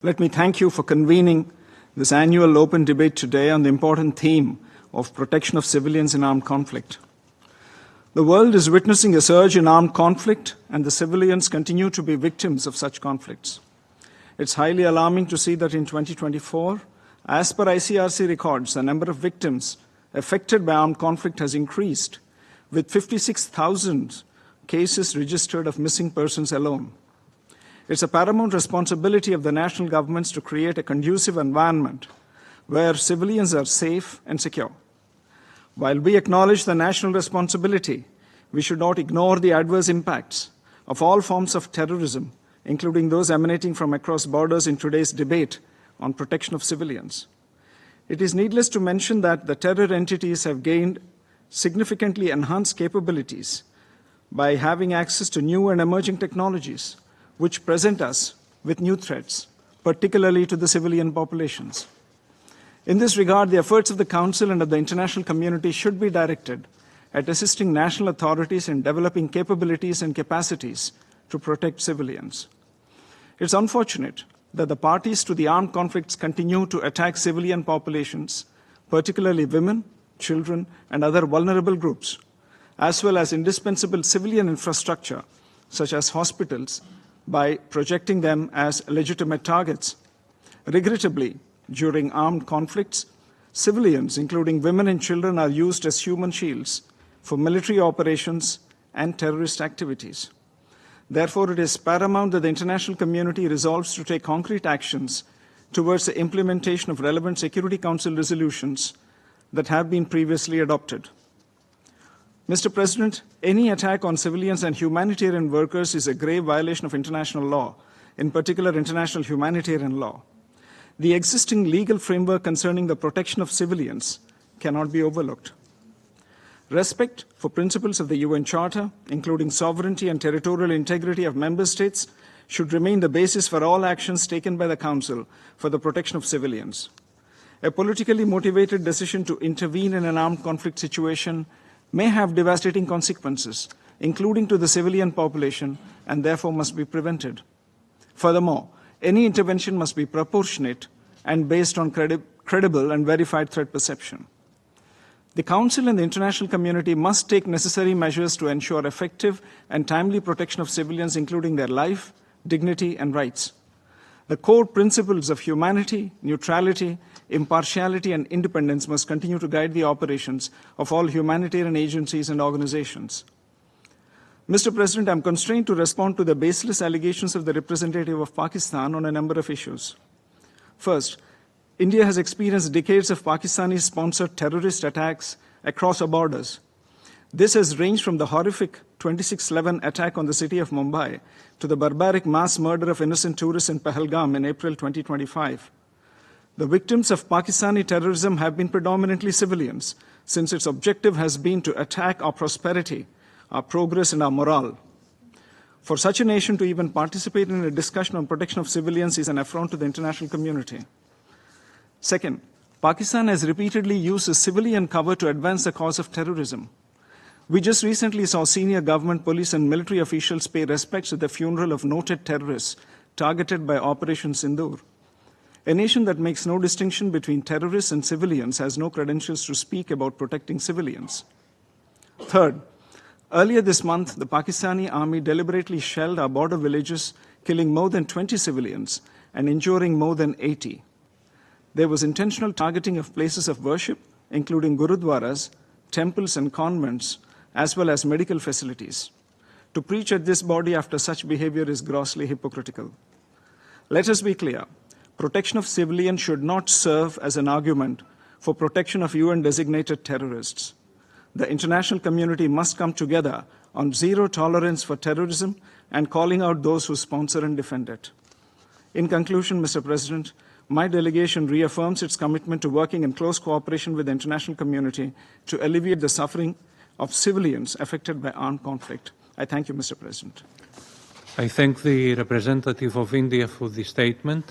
Let me thank you for convening this annual open debate today on the important theme of protection of civilians in armed conflict. The world is witnessing a surge in armed conflict, and the civilians continue to be victims of such conflicts. It's highly alarming to see that in 2024, as per ICRC records, the number of victims affected by armed conflict has increased, with 56,000 cases registered of missing persons alone. It's a paramount responsibility of the national governments to create a conducive environment where civilians are safe and secure. While we acknowledge the national responsibility, we should not ignore the adverse impacts of all forms of terrorism, including those emanating from across borders in today's debate on protection of civilians. It is needless to mention that the terror entities have gained significantly enhanced capabilities by having access to new and emerging technologies, which present us with new threats, particularly to the civilian populations. In this regard, the efforts of the Council and of the international community should be directed at assisting national authorities in developing capabilities and capacities to protect civilians. It's unfortunate that the parties to the armed conflicts continue to attack civilian populations, particularly women, children, and other vulnerable groups, as well as indispensable civilian infrastructure, such as hospitals, by projecting them as legitimate targets. Regrettably, during armed conflicts, civilians, including women and children, are used as human shields for military operations and terrorist activities. Therefore, it is paramount that the international community resolves to take concrete actions towards the implementation of relevant Security Council resolutions that have been previously adopted. Mr. President, any attack on civilians and humanitarian workers is a grave violation of international law, in particular international humanitarian law. The existing legal framework concerning the protection of civilians cannot be overlooked. Respect for principles of the UN Charter, including sovereignty and territorial integrity of member states, should remain the basis for all actions taken by the Council for the protection of civilians. A politically motivated decision to intervene in an armed conflict situation may have devastating consequences, including to the civilian population, and therefore must be prevented. Furthermore, any intervention must be proportionate and based on credible and verified threat perception. The Council and the international community must take necessary measures to ensure effective and timely protection of civilians, including their life, dignity, and rights. The core principles of humanity, neutrality, impartiality, and independence must continue to guide the operations of all humanitarian agencies and organizations. Mr. President, I am constrained to respond to the baseless allegations of the representative of Pakistan on a number of issues. First, India has experienced decades of Pakistani-sponsored terrorist attacks across our borders. This has ranged from the horrific 26/11 attack on the city of Mumbai to the barbaric mass murder of innocent tourists in Pahalgam in April 2025. The victims of Pakistani terrorism have been predominantly civilians, since its objective has been to attack our prosperity, our progress, and our morale. For such a nation to even participate in a discussion on protection of civilians is an affront to the international community. Second, Pakistan has repeatedly used a civilian cover to advance the cause of terrorism. We just recently saw senior government, police, and military officials pay respects at the funeral of noted terrorists targeted by Operation Sindoor. A nation that makes no distinction between terrorists and civilians has no credentials to speak about protecting civilians. Third, earlier this month, the Pakistani army deliberately shelled our border villages, killing more than 20 civilians and injuring more than 80. There was intentional targeting of places of worship, including gurudwaras, temples, and convents, as well as medical facilities. To preach at this body after such behavior is grossly hypocritical. Let us be clear. Protection of civilians should not serve as an argument for protection of UN-designated terrorists. The international community must come together on zero tolerance for terrorism and calling out those who sponsor and defend it. In conclusion, Mr. President, my delegation reaffirms its commitment to working in close cooperation with the international community to alleviate the suffering of civilians affected by armed conflict. I thank you, Mr. President. I thank the representative of India for the statement.